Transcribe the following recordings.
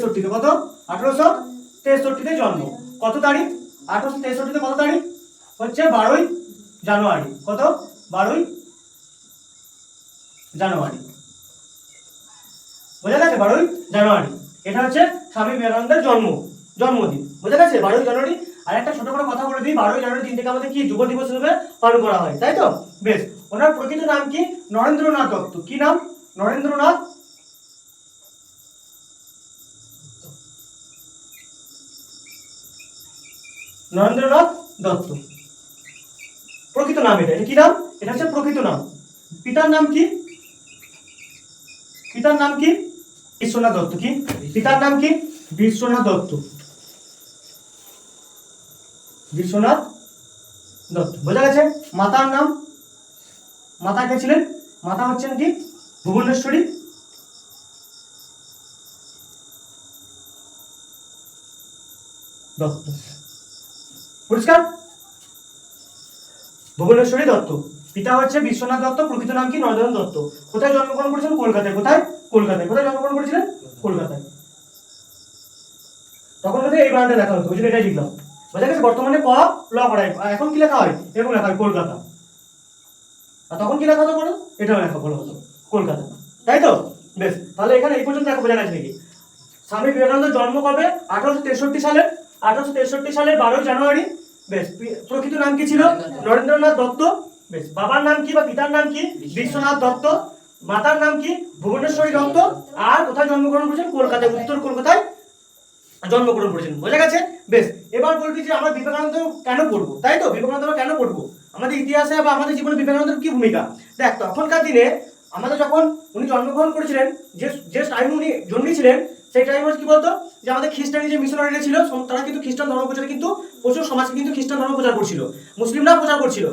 1863-তে কত 1863-তে জন্ম। কত তারিখ 1863-তে কত তারিখ হচ্ছে 12ই জানুয়ারি। কত 12ই জানুয়ারি, বোঝা গেছে? 12ই জানুয়ারি এটা হচ্ছে স্বামী বিবেকানন্দের জন্মদিন, বোঝা গেছে? 12ই জানুয়ারি। আর একটা ছোট করে কথা বলে দিই, 12ই জানুয়ারি দিনটাকে আমাদের কি যুব দিবস হিসেবে পালন করা হয়, তাই তো? বেশ, ওনার প্রকৃত নাম কি? নরেন্দ্রনাথ দত্ত। কি নাম? নরেন্দ্রনাথ দত্ত, প্রকৃত নাম। এটা কি নাম? এটা হচ্ছে প্রকৃত নাম। পিতার নাম কি? পিতার নাম কি? বিশ্বনাথ দত্ত। কি পিতার নাম কি? বিশ্বনাথ দত্ত। বিশ্বনাথ দত্ত, বোঝা গেছে? মাতার নাম? মাতা কে ছিলেন? মাতা হচ্ছেন কি? ভুবনেশ্বরী দত্ত। পরিষ্কার? ভুবনেশ্বরী দত্ত। পিতা হচ্ছে বিশ্বনাথ দত্ত, প্রকৃত নাম কি? নরেন্দ্রনাথ দত্ত। কোথায় জন্মগ্রহণ করেছিলেন? কলকাতায়। কোথায়? কলকাতায়। কোথায় জন্মগ্রহণ করেছিলেন? কলকাতায়। তখন কোথায় এই বানানটা লেখা হতো, ওই জন্য এটাই লিখলাম, বোঝা গেছে? বর্তমানে ক ল পড়ায়, এখন কি লেখা হয়? এরকম লেখা হয় কলকাতা। আর তখন কি লেখা হতো বলো? এটাও লেখা বলা হতো কলকাতা, তাই তো? বেশ, তাহলে এখানে এই পর্যন্ত দেখো, বোঝা গেছে নাকি? স্বামী বিবেকানন্দের জন্ম কবে? 1863 সালে। 1863 সালের 12ই জানুয়ারি। বেশ, প্রকৃত নাম কি ছিল? নরেন্দ্রনাথ দত্ত। বেশ, বাবার নাম কি বা পিতার নাম কি? বিশ্বনাথ দত্ত। মাতার নাম কি? ভুবনেশ্বরী দত্ত। আর কোথায় জন্মগ্রহণ করেছেন? কলকাতায়, উত্তর কলকাতায় জন্মগ্রহণ করেছেন, বোঝা গেছে? বেশ, এবার বলবি যে আমরা বিবেকানন্দ কেন পড়বো, তাই তো? বিবেকানন্দ কেন পড়বো? আমাদের ইতিহাসে বা আমাদের জীবনে বিবেকানন্দের কি ভূমিকা? দেখ, তখনকার দিনে আমাদের যখন উনি জন্মগ্রহণ করেছিলেন, যে টাইম উনি জন্মেছিলেন, সেই টাইম কি বলতো, যে আমাদের খ্রিস্টানি যে মিশনারিরা ছিল, তারা কিন্তু খ্রিস্টান ধর্ম প্রচারে কিন্তু প্রচুর সমাজকে কিন্তু খ্রিস্টান ধর্ম প্রচার করছিল, মুসলিমরা প্রচার করছিল,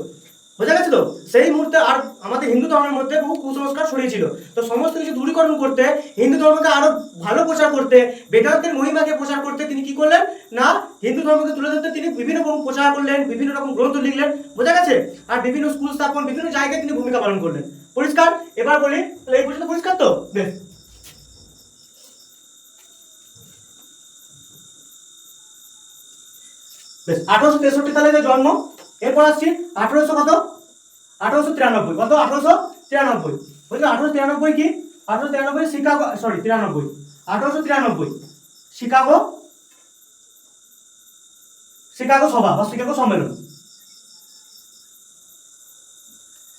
বোঝা গেছে তো? সেই মুহূর্তে আর আমাদের হিন্দু ধর্মের মধ্যে বহু কুসংস্কার ছড়িয়েছিল। তো সমস্ত কিছু দূরীকরণ করতে, হিন্দু ধর্মকে আরো ভালো প্রচার করতে, বেদান্তের মহিমাকে প্রচার করতে তিনি কি করলেন না, হিন্দু ধর্মকে তুলে ধরতে তিনি বিভিন্ন রকম প্রচার করলেন, বিভিন্ন রকম গ্রন্থ লিখলেন, বোঝা গেছে? আর বিভিন্ন স্কুল স্থাপন, বিভিন্ন জায়গায় তিনি ভূমিকা পালন করলেন। পরিষ্কার? এবার বলি, তাহলে এই পর্যন্ত পরিষ্কার তো? বেশ, বেশ, 1863 সালে জন্ম। এরপর আসছি 1800 কত? 1893। কত? 1893। বুঝলো? 1893 কি? 1893 শিকাগো, সরি 93, 1893 শিকাগো সভা বা শিকাগো সম্মেলন।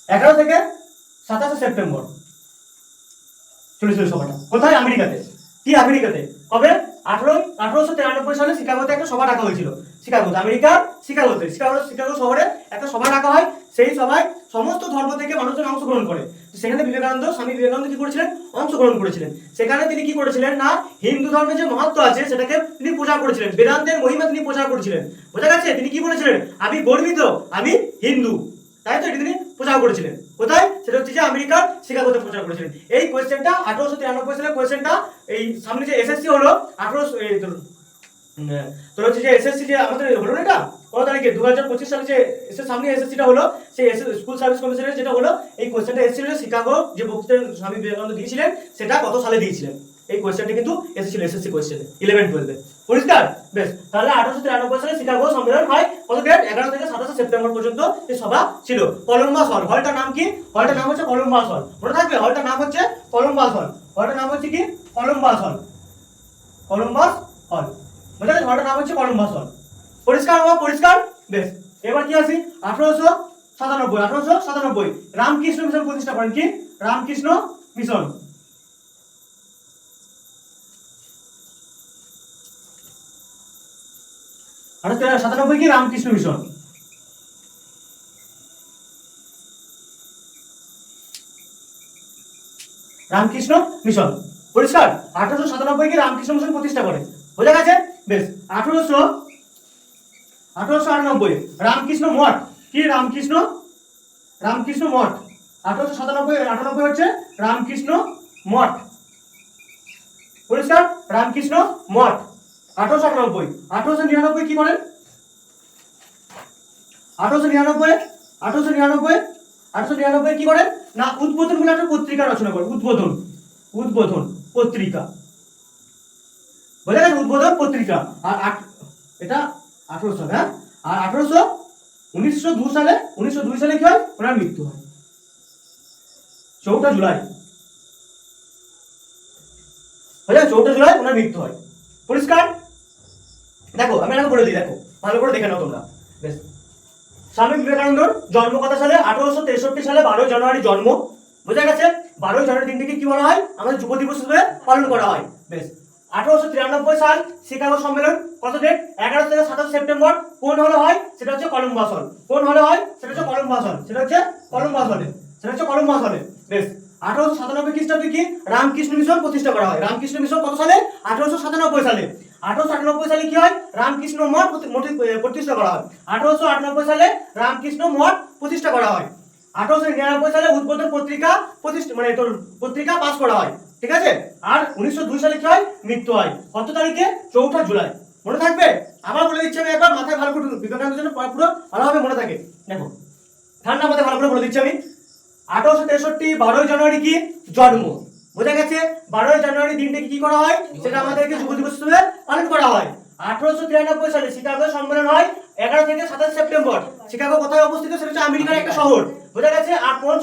11 থেকে 27 সেপ্টেম্বর চলেছিল সভাটা। কোথায়? আমেরিকাতে। কি আমেরিকাতে? কবে? 1893 সালে শিকাগোতে একটা সভা ডাকা হয়েছিল। শিকাগোতে, আমেরিকার শিকাগো শহরে একটা সভা ডাকা হয়। সেই সভায় সমস্ত ধর্ম থেকে মানুষজন অংশগ্রহণ করে। সেখানে স্বামী বিবেকানন্দ কি করেছিলেন? অংশগ্রহণ করেছিলেন। সেখানে তিনি কি করেছিলেন না, হিন্দু ধর্মের যে মহত্ব আছে সেটাকে তিনি প্রচার করেছিলেন, বেদান্তের মহিমা তিনি প্রচার করেছিলেন, বোঝা গেছে? তিনি কি বলেছিলেন? আমি গর্বিত, আমি হিন্দু, তাই তো? এটি তিনি প্রচার করেছিলেন। কোথায়? সেটা হচ্ছে যে আমেরিকার শিকাগোতে প্রচার করেছিলেন। এই কোয়েশ্চেনটা 1893 সালের কোয়েশ্চেনটা, এই সামনে যে এসএসসি হলো 18 তোর হচ্ছে যে এসএসসি যে আমাদের হলো না, এটা কত তারিখে? 2025 সালে যে সামনে এসএসসিটা হলো, সেই স্কুল সার্ভিস কমিশনের যেটা হলো, এই কোয়েশ্চেনটা এসেছিল শিকাগো যে বক্তৃতা স্বামী বিবেকানন্দ দিয়েছিলেন, সেটা কত সালে দিয়েছিলেন? এই কোয়েশ্চেনটা কিন্তু এসেছিল এসএসসি কোয়েশ্চেনে 11-12-এ। পরিষ্কার? বেশ, তাহলে 1893 সালে শিকাগো সম্মেলন হয়। কত ডেট? 11 থেকে 27 সেপ্টেম্বর পর্যন্ত এই সভা ছিল। কলম্বাস হল। হলটার নাম কি? হলটার নাম হচ্ছে কলম্বাস হল। মনে থাকবে, হলটার নাম হচ্ছে কলম্বাস হল। হলটার নাম হচ্ছে কি? কলম্বাস হল। কলম্বাস হল, বুঝা গেছে? হলটার নাম হচ্ছে কলম্বাস হল। পরিষ্কার? পরিষ্কার? বেশ, এবার কি আসি 1897। রামকৃষ্ণ মিশন প্রতিষ্ঠা করেন। কি? রামকৃষ্ণ মিশন। আর 97 কি? রামকৃষ্ণ মিশন। রামকৃষ্ণ মিশন। পরিষ্কার? 1897 কি? রামকৃষ্ণ মিশন প্রতিষ্ঠা করে, বোঝা গেছে? বেশ, 1898 রামকৃষ্ণ মঠ। কি? রামকৃষ্ণ মঠ। 1897 হচ্ছে রামকৃষ্ণ মঠ। পরিষ্কার? রামকৃষ্ণ মঠ। 1898 1899 কি করেন? 1899 কি করেন না, উদ্বোধন বলে একটা পত্রিকা রচনা করেন। উদ্বোধন পত্রিকা, বোঝা গেছে, উদ্বোধন পত্রিকা। আর এটা 1800 সালে, হ্যাঁ। আর 1902 সালে কি হয়, ওনার মৃত্যু হয় 4 জুলাই। 4 জুলাই ওনার মৃত্যু হয়। পরিষ্কার? দেখো আমি আগে বলে দিই, দেখো ভালো করে দেখে নাও তোমরা। বেশ, স্বামী বিবেকানন্দর জন্ম কত সালে? 1863 সালে 12 জানুয়ারি জন্ম। বোঝা গেছে? 12 জানুয়ারি দিনটিকে কি বলা হয়? আমাদের যুব দিবস হিসেবে পালন করা হয়। বেশ, 1893 সাল শিকাগো সম্মেলন, কত ডেট? 11 থেকে 27 সেপ্টেম্বর। কোন হলে হয়? সেটা হচ্ছে কলম্বাস হল। কোন হলে হয়? সেটা হচ্ছে কলম্বাস হল। বেশ, 1897 খ্রিস্টাব্দে কি রামকৃষ্ণ মিশন প্রতিষ্ঠা করা হয়? রামকৃষ্ণ মিশন কত সালে? 1897 সালে। 1898 সালে কি হয়? রামকৃষ্ণ মঠ প্রতিষ্ঠা করা হয়। 1898 সালে রামকৃষ্ণ মঠ প্রতিষ্ঠা করা হয়। 1899 সালে উদ্বোধন পত্রিকা পত্রিকা পাস করা হয়। ঠিক আছে? আর 1902 সালে কি হয়? মৃত্যু হয়। কত তারিখে? 4 জুলাই। মনে থাকবে? আবার বলে দিচ্ছি আমি একবার, মাথায় ভালো করে বিবেকানন্দের জন্য পুরো ভালোভাবে মনে থাকে। দেখো ঠান্ডা মাথায় ভালো করে বলে দিচ্ছি আমি। 1863 12 জানুয়ারি কি জন্ম। বোঝা গেছে? 12 জানুয়ারি দিনটা কি করা হয়? সেটা আমাদেরকে যুব দিবস হিসেবে পালন করা হয়। 1893 সালে শিকাগো সম্মেলন হয় 11 থেকে 27 সেপ্টেম্বর। শিকাগো কোথায় অবস্থিত? সেটা হচ্ছে আমেরিকার একটা শহর। বোঝা গেছে? আর কোন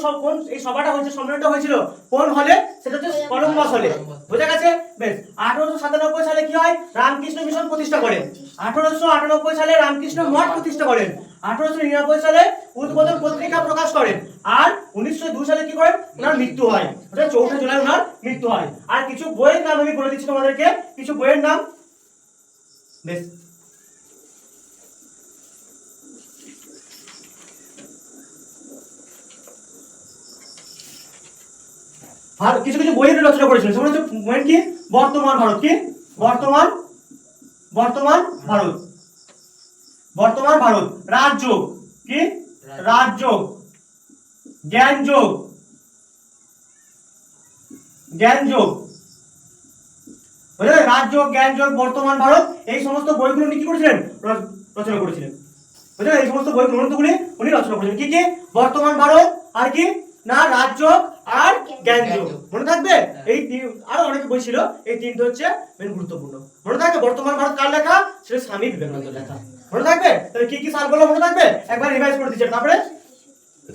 এই সভাটা হয়েছে, সম্মেলনটা হয়েছিল কোন হলে? সেটা হচ্ছে কলম্বাস হলে। বোঝা গেছে? বেশ, 1897 সালে কি হয়? রামকৃষ্ণ মিশন প্রতিষ্ঠা করেন। 1898 সালে রামকৃষ্ণ মঠ প্রতিষ্ঠা করেন। 1899 সালে উদ্বোধন পত্রিকা প্রকাশ করেন। আর 1902 সালে কি করেন? ওনার মৃত্যু হয়। 4 জুলাই ওনার মৃত্যু হয়। আর কিছু বইয়ের নাম আমি বলে দিচ্ছি তোমাদেরকে, কিছু বইয়ের নাম। বেশ, কিছু কিছু বইয়ের রচনা করেছিলেন। সেগুলো হচ্ছে বইয়ের কি? বর্তমান ভারত। কি? বর্তমান ভারত। বর্তমান ভারত। রাজযোগ। কি? রাজযোগ। জ্ঞানযোগ। রাজযোগ, জ্ঞানযোগ, বর্তমান ভারত, এই সমস্ত বইগুলো উনি কি করেছিলেন? রচনা করেছিলেন। বুঝলেন? এই সমস্ত বই গ্রন্থগুলি উনি রচনা করেছিলেন। কি কি? বর্তমান ভারত, আর কি না রাজযোগ আর জ্ঞানযোগ। মনে থাকবে? এই আরো অনেক বই ছিল, এই তিনটে হচ্ছে মেন গুরুত্বপূর্ণ। মনে থাকবে? বর্তমান ভারত কার লেখা? সেটা স্বামী বিবেকানন্দের লেখা। মনে থাকবে? তাহলে কি কি সালগুলো মনে থাকবে? একবার রিভাইজ করে দিচ্ছি, তারপরে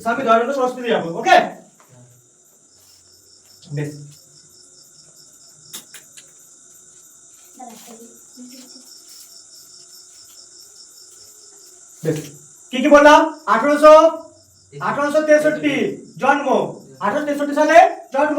স্বামী দয়ানন্দ সরস্বতী যাবো। ওকে? বেশ, কি কি বললাম? 1863 জন্ম, 1863 সালে জন্ম।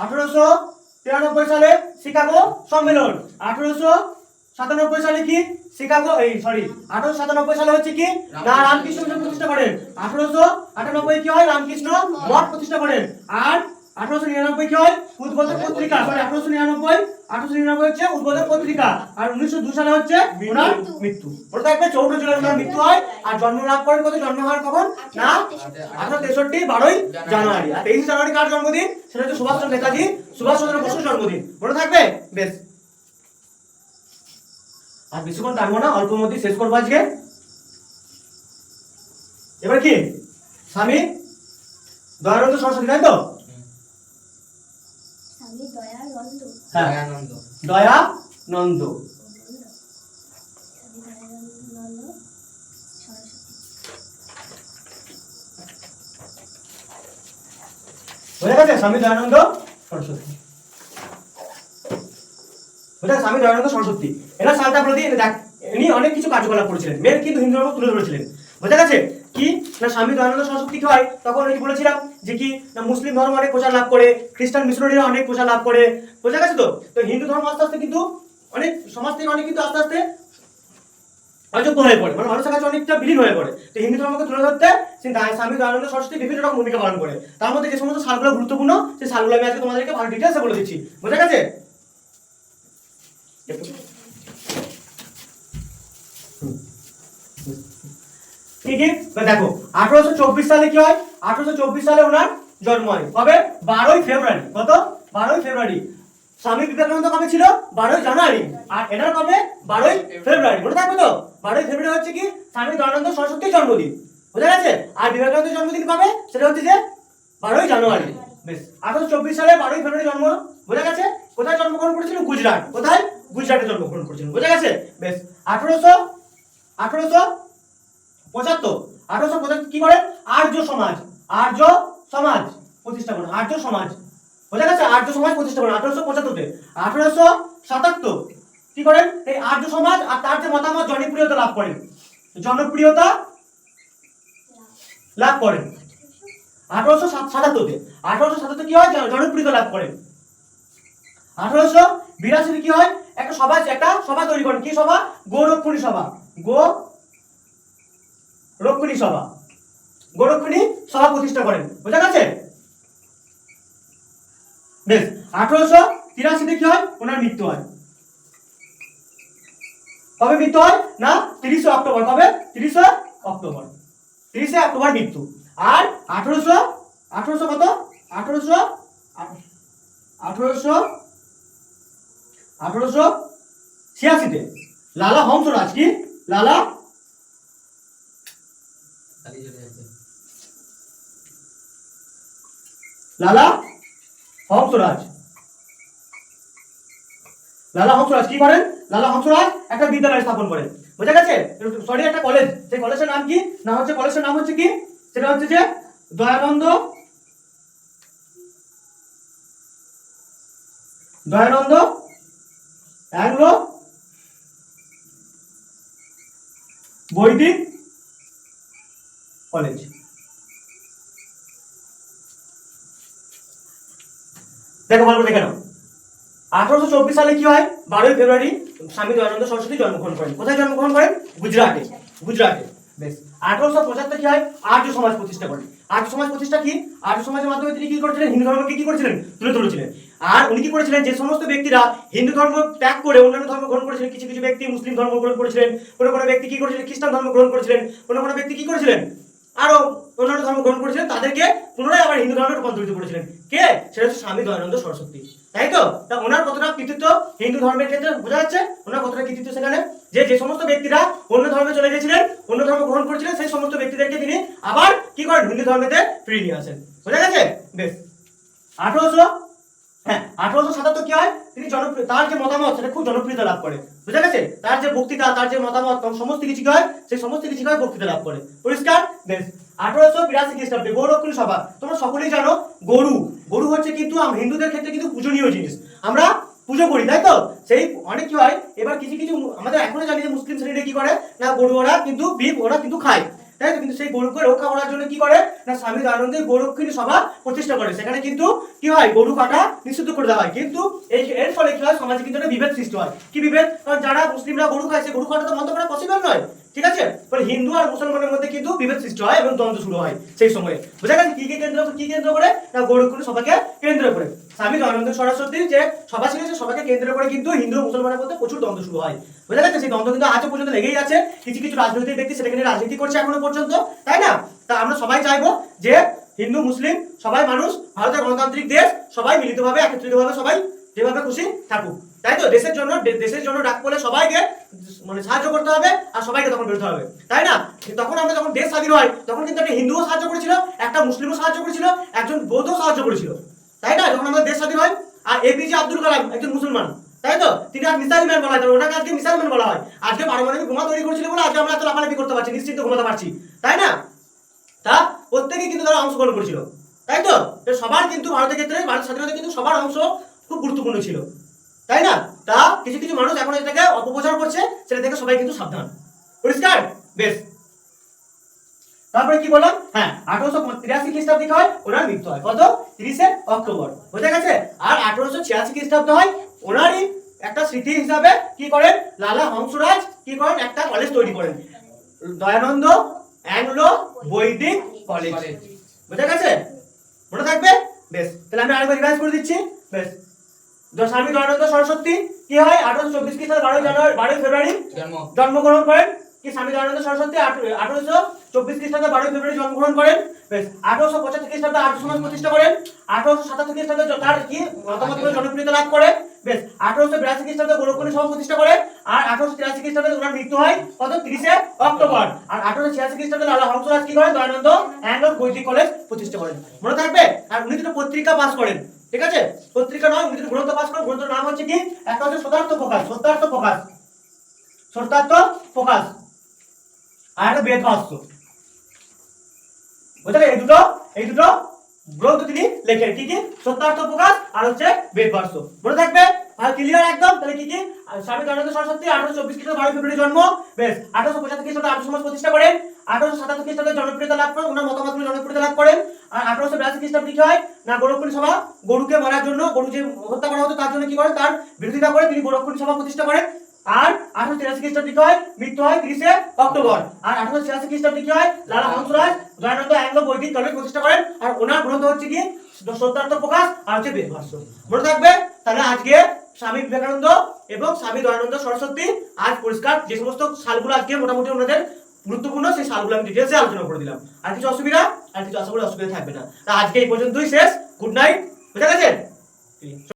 1893 সালে শিকাগো সম্মেলন। 1897 সালে কি শিকাগো 1897 সালে হচ্ছে কি না রামকৃষ্ণ মিশন প্রতিষ্ঠা করেন। 1898 কি হয়? রামকৃষ্ণ মঠ প্রতিষ্ঠা করেন। আর 1899 কি হয়? উদ্বোধন পত্রিকা। 1899 হচ্ছে উদ্বোধন পত্রিকা। আর 1902 সালে হচ্ছে ওনার মৃত্যু। মনে থাকবে? 14 জুলাই ওনার মৃত্যু হয়। আর জন্ম লাভ করেন কত? জন্ম হওয়ার কখন না 1863 12 জানুয়ারি। আর 23 জানুয়ারি কার জন্মদিন? সেটা হচ্ছে সুভাষচন্দ্র নেতাজি সুভাষচন্দ্র বসুর জন্মদিন। মনে থাকবে? বেশ, আর বেশিক্ষণ টানবো না, অল্প মধ্যে শেষ করবো আজকে। এবার কি স্বামী দয়ানন্দ সরস্বতী, তাই তো? দয়ানন্দ। বুঝা গেছে? স্বামী দয়ানন্দ সরস্বতী। স্বামী দয়ানন্দ সরস্বতী এনার সালটা বলে দিই। দেখ, ইনি অনেক কিছু কার্যকলাপ করেছিলেন, মেন কিন্তু হিন্দু ধর্ম তুলে ধরেছিলেন। বোঝা গেছে? কি না স্বামী দয়ানন্দ সরস্বতী কি হয়? তখন ওই বলেছিলাম যে কি না মুসলিম ধর্ম অনেক প্রচার লাভ করে, খ্রিস্টান মিশনারিরা অনেক প্রচার লাভ করে। বোঝা গেছে? তো হিন্দু ধর্ম আস্তে আস্তে কিন্তু অনেক সমাজ থেকে অনেক কিন্তু আস্তে আস্তে অযোগ্য হয়ে পড়ে, মানে মানুষের কাছে অনেকটা বিলীন হয়ে পড়ে। তো হিন্দু ধর্মকে তুলে ধরতে স্বামী দয়ানন্দ সরস্বতী বিভিন্ন রকম ভূমিকা পালন করে। তার মধ্যে যে সমস্ত সালগুলো গুরুত্বপূর্ণ, সেই সালগুলো আমি আজকে তোমাদেরকে ভালো ডিটেইলসে বলে দিচ্ছি। বোঝা গেছে? কি কি দেখো, 1824 সালে কি হয়? 1824 সালে ওনার জন্ম হয়। কবে? 12 ফেব্রুয়ারি। কত? 12 ফেব্রুয়ারি। স্বামী বিবেকানন্দ কবে ছিল? 12 জানুয়ারি। আর এনার কবে? 12 ফেব্রুয়ারি। মনে থাকবে তো? 12 ফেব্রুয়ারি হচ্ছে কি স্বামী দয়ানন্দ সরস্বতীর জন্মদিন। বোঝা গেছে? আর বিবেকানন্দের জন্মদিন কবে? সেটা হচ্ছে যে 12 জানুয়ারি। বেশ, 1824 সালে 12 ফেব্রুয়ারি জন্ম। বোঝা গেছে? কোথায় জন্মগ্রহণ করেছিল? গুজরাট। কোথায়? গুজরাটে জন্মগ্রহণ করেছিলেন। বোঝা গেছে? বেশ। 1875 কি করেন? আর্য সমাজ প্রতিষ্ঠা করেন। আর্য সমাজ, বোঝা গেছে? আর্য সমাজ প্রতিষ্ঠা করেন 1875-তে। 1877 কি করেন? এই আর্য সমাজ আর তার যে মতামত জনপ্রিয়তা লাভ করেন। 1877 কি হয়? জনপ্রিয়তা লাভ করেন। 1882 কি হয়? একটা সভা তৈরি করেন। কি সভা? গোরক্ষণী সভা প্রতিষ্ঠা করেন। বোঝা গেছে? বেশ। 1883 কি হয়? ওনার মৃত্যু হয়। কবে মৃত্যু হয়? না 30 অক্টোবর। কবে? 30 অক্টোবর মৃত্যু। আর 1886-তে লালা হংসরাজ কি? লালা হংসরাজ কি করেন? লালা হংসরাজ একটা বিদ্যালয় স্থাপন করেন। বোঝা গেছে? সরি, একটা কলেজ। সেই কলেজের নাম কি? কলেজের নাম হচ্ছে কি? সেটা হচ্ছে যে দয়ানন্দ অ্যাংলো বৈদিক কলেজ। দেখো ভালো করে দেখে নাও। 1824 সালে কি হয়? 12 ফেব্রুয়ারি স্বামী দয়ানন্দ সরস্বতী জন্মগ্রহণ করেন। কোথায় জন্মগ্রহণ করেন? গুজরাটে। বেশ। 1875 কি হয়? আর্য সমাজ প্রতিষ্ঠা করেন। আর্য সমাজ প্রতিষ্ঠা কি? আর্য সমাজের মাধ্যমে তিনি কি করেছিলেন? হিন্দু ধর্মকে কি করেছিলেন? তুলে ধরেছিলেন। আর উনি কি করেছিলেন? যে সমস্ত ব্যক্তিরা হিন্দু ধর্ম ত্যাগ করে অন্যান্য ধর্ম গ্রহণ করেছিলেন, কিছু কিছু ব্যক্তি মুসলিম ধর্ম গ্রহণ করেছিলেন, কোনো ব্যক্তি কি করেছিলেন? খ্রিস্টান ধর্ম গ্রহণ করেছিলেন, কোনো ব্যক্তি কি করেছিলেন? আরো অন্যান্য ধর্ম গ্রহণ করেছিলেন, তাদেরকে পুনরায় আবার হিন্দু ধর্মে রূপান্তরিত করেছিলেন। কে? সেটা হচ্ছে স্বামী দয়ানন্দ সরস্বতী। তাই তো? তা ওনার কতটা কৃতিত্ব হিন্দু ধর্মের ক্ষেত্রে বোঝা যাচ্ছে? ওনার কতটা কৃতিত্ব সেখানে, যে সমস্ত ব্যক্তিরা অন্য ধর্মে চলে গেছিলেন, অন্য ধর্ম গ্রহণ করেছিলেন, সেই সমস্ত ব্যক্তিদেরকে তিনি আবার কি করেন? হিন্দু ধর্মেতে ফিরিয়ে নিয়ে আসেন। বোঝা গেছে? বেশ। 1877 কি হয়? তিনি তার যে মতামত সেটা খুব জনপ্রিয়তা লাভ করে। বুঝা গেছে? তার যে বক্তৃতা, তার যে মতামত, সমস্ত কিছু কি হয়? সেই সমস্ত কিছু হয় বক্তৃতা লাভ করে। পরিষ্কার? বেশ। 1882 খ্রিস্টাব্দে গোরক্ষণী সভা। তোমরা সকলেই জানো গরু হচ্ছে কিন্তু হিন্দুদের ক্ষেত্রে কিন্তু পূজনীয় জিনিস। আমরা পুজো করি, তাই তো? সেই অনেক কি হয়, এবার কিছু আমাদের এখনো জানি যে মুসলিম শ্রেণীরা কি করে না, গরু ওরা কিন্তু বিফ ওরা কিন্তু খায়, তাই তো? কিন্তু সেই গরুকে রক্ষা করার জন্য কি করে না, স্বামী দয়ানন্দ গোরক্ষণী সভা প্রতিষ্ঠা করে। সেখানে কিন্তু কি হয়? গরু কাটা নিষিদ্ধ করে দেওয়া হয়। কিন্তু এর ফলে কি হয়? সমাজে কিন্তু একটা বিভেদ সৃষ্টি হয়। কি বিভেদ? কারণ যারা মুসলিমরা গরু খায়, সেই গরু কাটা তো বন্ধ করা পসিবল নয়। ঠিক আছে? ফলে হিন্দু আর মুসলমানের মধ্যে কিন্তু বিভেদ সৃষ্টি হয় এবং দ্বন্দ্ব শুরু হয় সেই সময়ে। বোঝা গেছে? কি কেন্দ্র করে না, গোরক্ষণী সভাকে কেন্দ্র করে। স্বামী দয়ানন্দ সরস্বতীর যে সভা ছিল, সেই সভাকে কেন্দ্র করে কিন্তু হিন্দু ও মুসলমানের মধ্যে প্রচুর দ্বন্দ্ব শুরু হয়। বোঝা গেছে? সেই দ্বন্দ্ব কিন্তু আজও পর্যন্ত লেগেই আছে। কিছু রাজনৈতিক ব্যক্তি সেটাকে নিয়ে রাজনীতি করছে এখনো পর্যন্ত, তাই না? তা আমরা সবাই চাইবো যে হিন্দু মুসলিম সবাই মানুষ, ভারতের গণতান্ত্রিক দেশ, সবাই মিলিতভাবে একত্রিতভাবে সবাই যেভাবে খুশি থাকুক, তাই তো? দেশের জন্য ডাক পড়লে সবাইকে সাহায্য করতে হবে আর সবাইকে তখন বেরোতে হবে, তাই না? তখন আমরা যখন দেশ স্বাধীন হয়, তখন কিন্তু একটা হিন্দুও সাহায্য করেছিল, একটা মুসলিমও সাহায্য করেছিল, একজন বৌদ্ধও সাহায্য করেছিল, তাই না? যখন আমাদের দেশ স্বাধীন হয়। আর এপিজে আব্দুল কালাম একজন মুসলমান, তাই তো? তিনি আজ মিসাইল ম্যান বলা হয়, ওনাকে আজকে মিসাইল ম্যান বলা হয়। আজকে পারমাণবিক বোমা তৈরি করেছিল বলে আজকে আমরা এত লাফালাফি করতে পারছি, নিশ্চিন্ত ঘুমাতে পারছি, তাই না? তা প্রত্যেকেই কিন্তু তারা অংশগ্রহণ করেছিল, তাই তো? সবার কিন্তু ভারতের ক্ষেত্রে, ভারত স্বাধীনতা কিন্তু সবার অংশ খুব গুরুত্বপূর্ণ ছিল, তাই না? তা কিছু মানুষ এখন এটাকে অপপ্রচার করছে, সেটা থেকে সবাই কিন্তু সাবধান। পরিষ্কার? বেশ। তারপরে কি বললাম? 1883 খ্রিস্টাব্দে কি হয়? ওনার মৃত্যু হয়। কত? 30 অক্টোবর। বোঝা গেছে? আর 1886 খ্রিস্টাব্দে হয় ওনারই একটা স্মৃতি হিসাবে কি করেন? লালা হংসরাজ কি করেন? একটা কলেজ তৈরি করেন, দয়ানন্দ অ্যাংলো বৈদিক কলেজ। বোঝা গেছে? মনে থাকবে? বেশ। তাহলে আমি আরেকবার রিভাইজ করে দিচ্ছি। বেশ। স্বামী দয়ানন্দ সরস্বতী কি হয়? 1824 খ্রিস্টাব্দে 12 ফেব্রুয়ারি জন্মগ্রহণ করেন। কি স্বামী দয়ানন্দ সরস্বতী 1824 খ্রিস্টাব্দে 12 ফেব্রুয়ারি জন্মগ্রহণ করেন। বেশ। 1875 খ্রিস্টাব্দে আর্য সমাজ প্রতিষ্ঠা করেন। 1877 খ্রিস্টাব্দে তার কি মতামত জনপ্রিয়তা লাভ করে। বেশ 1882 খ্রিস্টাব্দে গোলককুণ্ডী সভা প্রতিষ্ঠা করেন আর 1883 খ্রিস্টাব্দে ওনার মৃত্যু হয় কত 30 অক্টোবর। আর 1886 খ্রিস্টাব্দে লালা হংসরাজ কি করেন দয়ানন্দ অ্যাংলো বৈদিক কলেজ প্রতিষ্ঠা করেন, মনে থাকবে। আর উনি দুটো পত্রিকা পাস করেন, ঠিক আছে, পত্রিকা নয়, উনি দুটো গ্রন্থ পাস করেন। গ্রন্থের নাম হচ্ছে কি, একটা হচ্ছে শতার্থ প্রকাশ, শতার্থ প্রকাশ, শতার্থ প্রকাশ, আর একটা বেদ ভাষ্য, বুঝলে? এই দুটো গ্রন্থ তিনি লেখেন, কি কি, সত্যার্থ প্রকাশ আর হচ্ছে বেদ ভাষ্য, মনে থাকবে। আর ক্লিয়ার একদম? তাহলে কি কি, স্বামী দয়ানন্দ সরস্বতী 1824 খ্রিস্টাব্দে 12 ফেব্রুয়ারি জন্ম, বেশ 1875 খ্রিস্টাব্দে আর্য সমাজ প্রতিষ্ঠা করেন, 1877 খ্রিস্টাব্দে জনপ্রিয়তা লাভ করেন, ওনার মতামতগুলো জনপ্রিয়তা লাভ করেন। আর 1882 খ্রিস্টাব্দে কি হয় না, গোলককুণ্ডী সভা, গরুকে মারার জন্য, গরু যে হত্যা করা হতো তার জন্য কি করেন, তার বিরোধিতা করে তিনি গোলককুণ্ডী সভা প্রতিষ্ঠা করেন। আর 1883 খ্রিস্টাব্দে কি হয়, মৃত্যু হয় 30 অক্টোবর। আর 1886 খ্রিস্টাব্দে কি হয়, লালা হংসরাজ দয়ানন্দ অ্যাংলো বৈদিক কলেজ প্রতিষ্ঠা করেন। আর ওনার গ্রন্থ হচ্ছে কি, সত্যার্থ প্রকাশ আর হচ্ছে বেদ ভাষ্য, মনে থাকবে। তাহলে আজকে স্বামী বিবেকানন্দ এবং স্বামী দয়ানন্দ সরস্বতী আজ পরিষ্কার যে সমস্ত সালগুলো আজকে মোটামুটি ওনাদের গুরুত্বপূর্ণ, সেই সালগুলো আমি ডিটেলসে আলোচনা করে দিলাম। আর কিছু অসুবিধা, আর কিছু আশা করি অসুবিধা থাকবে না। তা আজকে এই পর্যন্তই শেষ। গুড নাইট, বুঝা গেছে?